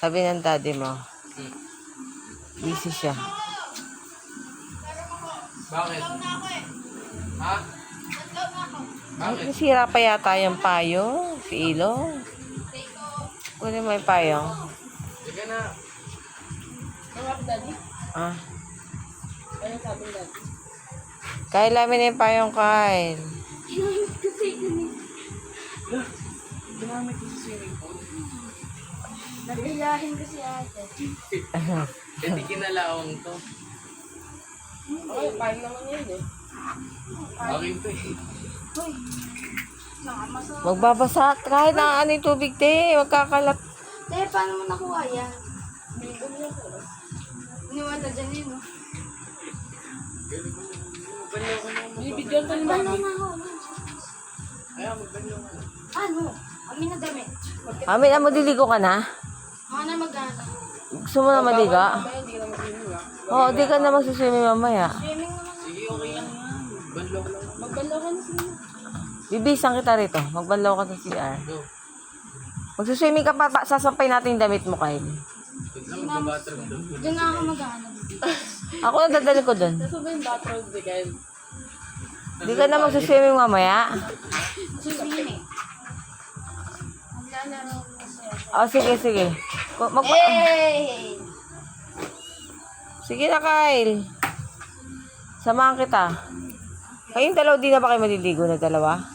Sabi ng daddy mo. Busy siya. Bakit? Ha? Bakit? Nasira pa yata yung payo. Si Ilo. Kunin mo yung payong. Sige na. Ah. Kyle, amin na yung payong, Kyle. Ginamit ko sa swimming pool. Nagbilahin kasi ate. Hindi kinalawang to. Okay, fine naman yun eh. Akin to eh. Hoy, nakamasama. Magbabasa. Kahit na ano yung tubig, te. Magkakalat. Paano mo nakuha yan? Bilbo niya po. Iniwala dyan yun, no? Magbanlaw ko na. Bibigyan ka naman. Bala na ako. Kaya magbanlaw ko na. Ano? Amin na damit. Amin, mo diligo ka na? Mga na mag-ano. Gusto mo na maliga? Hindi ka na mag-swimming ha. Oo, di ka na magsuswimming mamaya. Swimming naman. Sige, okay lang yan. Magbanlaw ko lang. Magbanlaw ka na sila. Bibisan kita rito. Magbanlaw ka sa CR. Go. Magsuswimming ka pa, sasampay natin yung damit mo, Kyle. Huwag na magbabatrag doon. Diyan na ako mag-ano. Ako na dadali ko dun. Saan ba yung bathroom di kayo? Di ka na magsuswimming mamaya. Swimming. Maglalaro na siya. Oh, sige, sige. Hey! Sige na, Kyle. Samahan kita. Kayong dalaw, di na ba kayo maliligo na dalawa?